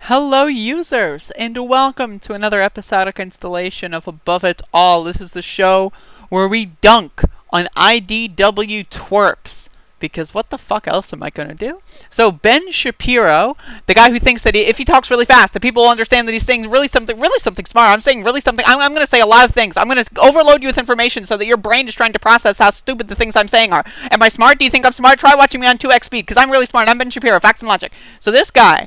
Hello users, and welcome to another episodic installation of Above It All. This is the show where we dunk on IDW twerps. Because what the fuck else am I going to do? So Ben Shapiro, the guy who thinks that if he talks really fast, that people will understand that he's saying really something smart. I'm saying really something. I'm going to say a lot of things. I'm going to overload you with information so that your brain is trying to process how stupid the things I'm saying are. Am I smart? Do you think I'm smart? Try watching me on 2x speed, because I'm really smart. I'm Ben Shapiro, Facts and Logic. So this guy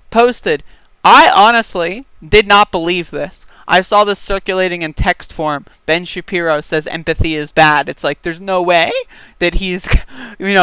posted, I honestly did not believe this. I saw this circulating in text form. Ben Shapiro says empathy is bad. It's like, there's no way that he's,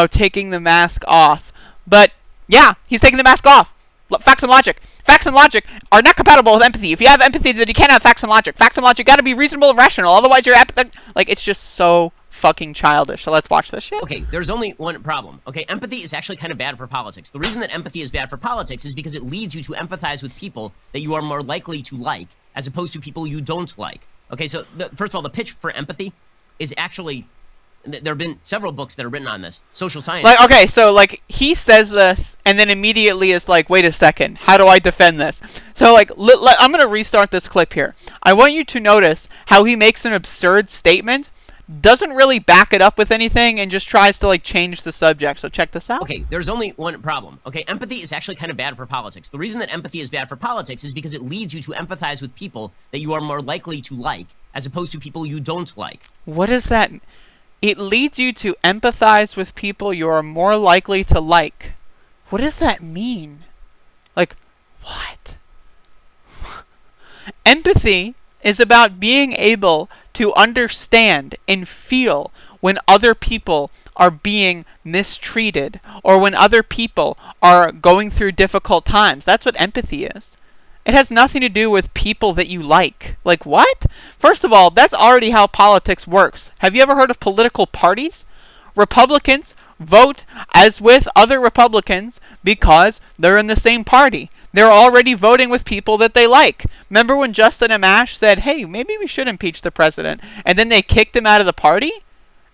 taking the mask off. But, yeah, he's taking the mask off. Facts and logic. Facts and logic are not compatible with empathy. If you have empathy, then you can't have facts and logic. Facts and logic gotta be reasonable and rational. Otherwise, you're apathetic. Like, it's just so fucking childish. So let's watch this shit. Okay, there's only one problem. Okay, empathy is actually kind of bad for politics. The reason that empathy is bad for politics is because it leads you to empathize with people that you are more likely to like, as opposed to people you don't like. Okay, so first of all, the pitch for empathy is actually, there have been several books that are written on this. Social science. He says this, and then immediately is like, wait a second, how do I defend this? So, I'm going to restart this clip here. I want you to notice how he makes an absurd statement, doesn't really back it up with anything, and just tries to, change the subject. So check this out. Okay, there's only one problem. Okay, empathy is actually kind of bad for politics. The reason that empathy is bad for politics is because it leads you to empathize with people that you are more likely to like, as opposed to people you don't like. What does that mean? It leads you to empathize with people you are more likely to like. What does that mean? What? Empathy is about being able to understand and feel when other people are being mistreated or when other people are going through difficult times. That's what empathy is. It has nothing to do with people that you like. Like, what? First of all, that's already how politics works. Have you ever heard of political parties? Republicans vote as with other Republicans because they're in the same party. They're already voting with people that they like. Remember when Justin Amash said, hey, maybe we should impeach the president, and then they kicked him out of the party?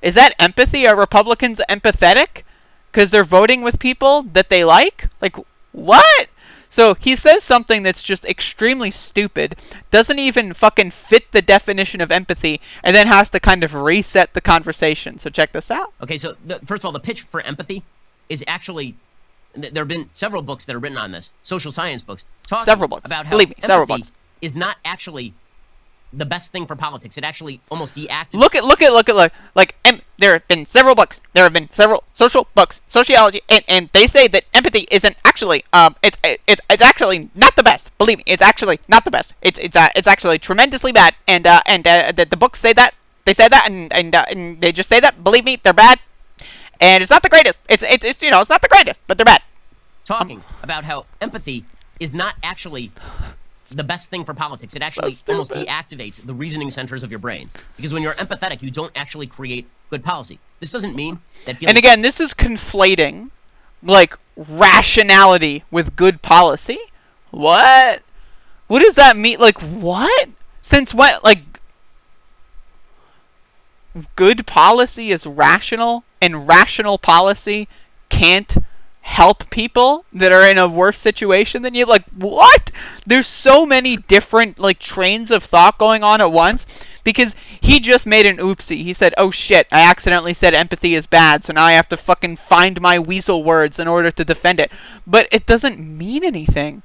Is that empathy? Are Republicans empathetic because they're voting with people that they like? Like, what? So he says something that's just extremely stupid, doesn't even fucking fit the definition of empathy, and then has to kind of reset the conversation. So check this out. Okay, so first of all, the pitch for empathy is actually, there have been several books that are written on this, social science books, talking several books. About how Believe me, several books. Is not actually the best thing for politics. It actually almost deactivates. There have been several books. There have been several social books, sociology, and they say that empathy isn't actually it's actually not the best. Believe me, it's actually not the best. It's actually tremendously bad. And the books say that. They say that, and they just say that. Believe me, they're bad. And it's not the greatest. It's not the greatest, but they're bad. Talking about how empathy is not actually the best thing for politics. It actually almost deactivates the reasoning centers of your brain. Because when you're empathetic, you don't actually create good policy. This doesn't mean that feeling... And again, this is conflating, rationality with good policy? What? What does that mean? What? Since when? Good policy is rational, and rational policy can't help people that are in a worse situation than you? What? There's so many different trains of thought going on at once, because he just made an oopsie. He said, oh shit, I accidentally said empathy is bad, so now I have to fucking find my weasel words in order to defend it. But it doesn't mean anything.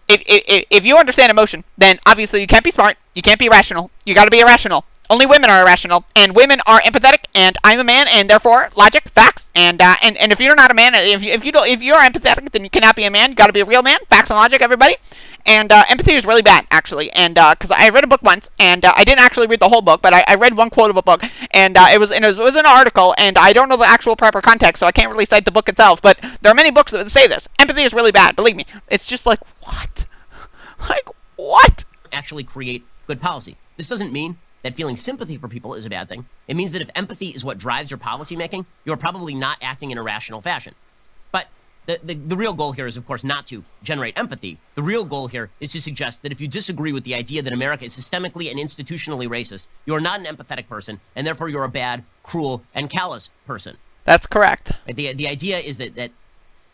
If you understand emotion, then obviously you can't be smart, you can't be rational, you gotta be irrational. Only women are irrational, and women are empathetic, and I'm a man, and therefore logic, facts, and if you're not a man, if you're empathetic, then you cannot be a man. You got to be a real man. Facts and logic, everybody. And empathy is really bad, actually, and because I read a book once, and I didn't actually read the whole book, but I read one quote of a book, and it was an article, and I don't know the actual proper context, so I can't really cite the book itself. But there are many books that say this. Empathy is really bad. Believe me. It's just what? What? Actually create good policy. This doesn't mean that feeling sympathy for people is a bad thing. It means that if empathy is what drives your policy making, you're probably not acting in a rational fashion. But the real goal here is, of course, not to generate empathy. The real goal here is to suggest that if you disagree with the idea that America is systemically and institutionally racist, you are not an empathetic person, and therefore you're a bad, cruel, and callous person. That's correct. The idea is that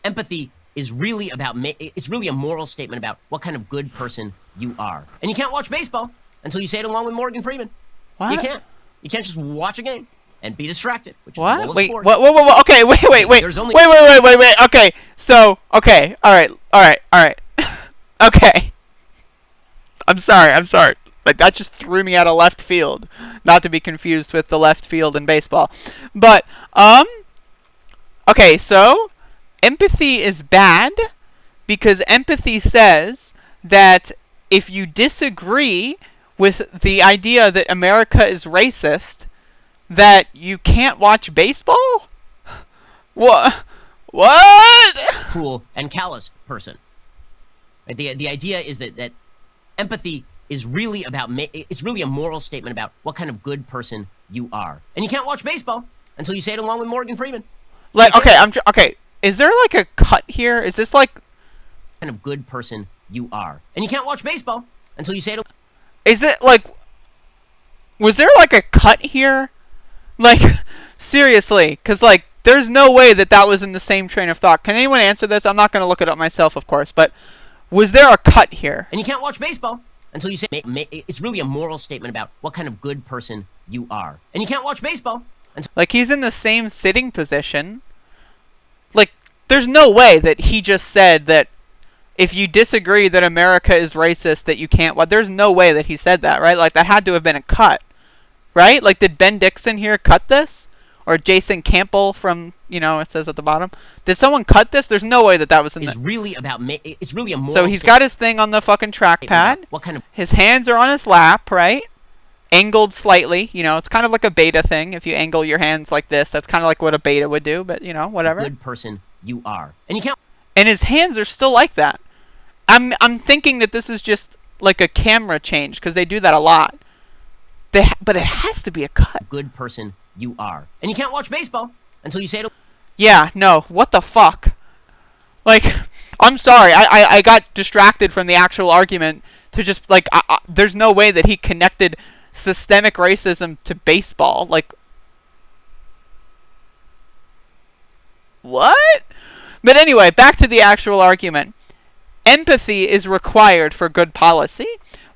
empathy is really about it's really a moral statement about what kind of good person you are. And you can't watch baseball until you say it along with Morgan Freeman. What? You can't. You can't just watch a game and be distracted, which is the What? goal of Wait, sports. what? Okay, wait. There's only- Wait. Okay, so, okay, all right. Okay. I'm sorry. Like, that just threw me out of left field. Not to be confused with the left field in baseball. But, okay, so, empathy is bad because empathy says that if you disagree with the idea that America is racist, that you can't watch baseball? What? Cruel and callous person. Right? The idea is that empathy is really about it's really a moral statement about what kind of good person you are. And you can't watch baseball until you say it along with Morgan Freeman. Like, okay, is there like a cut here? Is this like kind of good person you are? And you can't watch baseball until you say it. Is it like, was there like a cut here? Like, seriously, because like there's no way that was in the same train of thought. Can anyone answer this? I'm not going to look it up myself, of course, but was there a cut here? And you can't watch baseball until you say it's really a moral statement about what kind of good person you are. And you can't watch baseball until like he's in the same sitting position. Like, there's no way that he just said that if you disagree that America is racist, that you can't. Well, there's no way that he said that, right? Like, that had to have been a cut, right? Like, did Ben Dixon here cut this? Or Jason Campbell from, it says at the bottom. Did someone cut this? There's no way that was in it's really about it's really a moral. So he's got his thing on the fucking trackpad. What kind of? His hands are on his lap, right? Angled slightly. It's kind of like a beta thing. If you angle your hands like this, that's kind of like what a beta would do. But whatever. Good person you are, and you can't. And his hands are still like that. I'm thinking that this is just like a camera change because they do that a lot. But it has to be a cut. Good person you are, and you can't watch baseball until you say it. Yeah, no. What the fuck? Like, I'm sorry. I got distracted from the actual argument to just like. There's no way that he connected systemic racism to baseball. Like, what? But anyway, back to the actual argument. Empathy is required for good policy.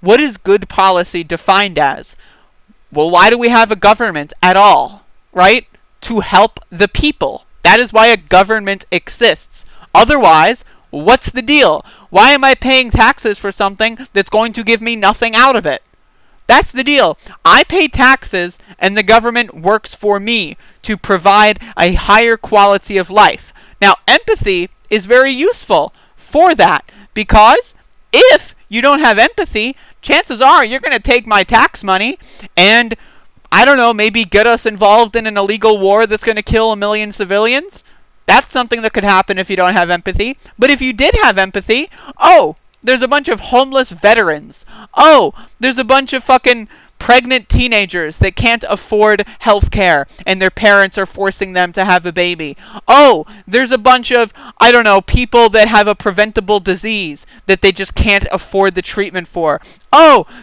What is good policy defined as? Well, why do we have a government at all, right? To help the people. That is why a government exists. Otherwise, what's the deal? Why am I paying taxes for something that's going to give me nothing out of it? That's the deal. I pay taxes and the government works for me to provide a higher quality of life. Now, empathy is very useful for that because if you don't have empathy, chances are you're going to take my tax money and, I don't know, maybe get us involved in an illegal war that's going to kill 1 million civilians. That's something that could happen if you don't have empathy. But if you did have empathy, there's a bunch of homeless veterans. There's a bunch of fucking pregnant teenagers that can't afford health care and their parents are forcing them to have a baby. There's a bunch of, I don't know, people that have a preventable disease that they just can't afford the treatment for.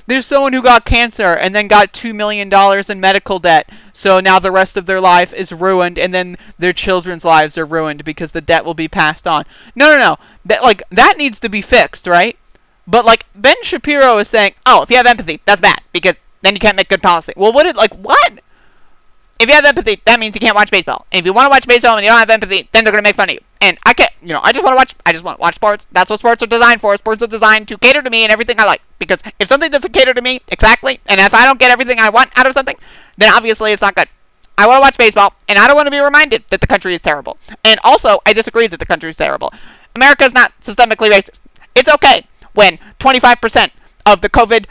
There's someone who got cancer and then got $2 million in medical debt. So now the rest of their life is ruined and then their children's lives are ruined because the debt will be passed on. No. That needs to be fixed, right? But Ben Shapiro is saying, if you have empathy, that's bad because then you can't make good policy. Well, what? If you have empathy, that means you can't watch baseball. And if you want to watch baseball and you don't have empathy, then they're going to make fun of you. And I can't, I just want to watch sports. That's what sports are designed for. Sports are designed to cater to me and everything I like. Because if something doesn't cater to me exactly, and if I don't get everything I want out of something, then obviously it's not good. I want to watch baseball, and I don't want to be reminded that the country is terrible. And also, I disagree that the country is terrible. America is not systemically racist. It's okay when 25% of the COVID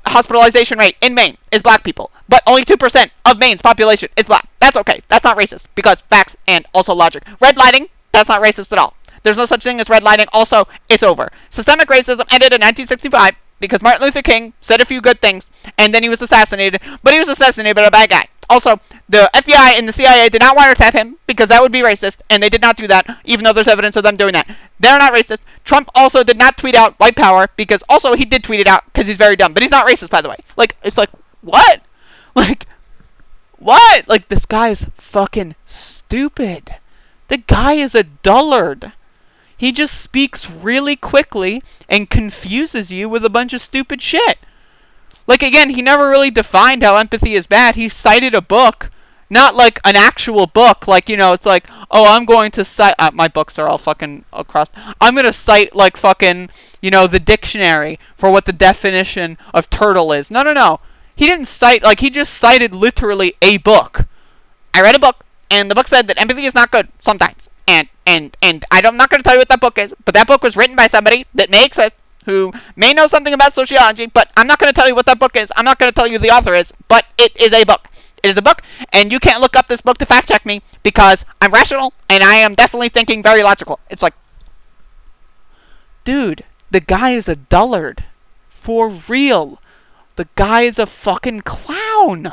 hospitalization rate in Maine is black people, but only 2% of Maine's population is black. That's okay. That's not racist because facts and also logic. Redlining, that's not racist at all. There's no such thing as redlining. Also, it's over. Systemic racism ended in 1965 because Martin Luther King said a few good things and then he was assassinated, but he was assassinated by a bad guy. Also, the FBI and the CIA did not wiretap him because that would be racist, and they did not do that, even though there's evidence of them doing that. They're not racist. Trump also did not tweet out white power because also he did tweet it out because he's very dumb, but he's not racist, by the way. It's what? What? This guy is fucking stupid. The guy is a dullard. He just speaks really quickly and confuses you with a bunch of stupid shit. Like, again, he never really defined how empathy is bad. He cited a book, not like an actual book. Like, you know, it's like, oh, I'm going to cite... my books are all fucking across. I'm going to cite, like, fucking, you know, the dictionary for what the definition of turtle is. No, no, no. He didn't cite... Like, he just cited literally a book. I read a book, and the book said that empathy is not good sometimes. And I'm not going to tell you what that book is, but that book was written by somebody that may exist, who may know something about sociology, but I'm not going to tell you what that book is. I'm not going to tell you who the author is, but it is a book. It is a book, and you can't look up this book to fact check me because I'm rational and I am definitely thinking very logical. It's like, dude, the guy is a dullard. For real. The guy is a fucking clown.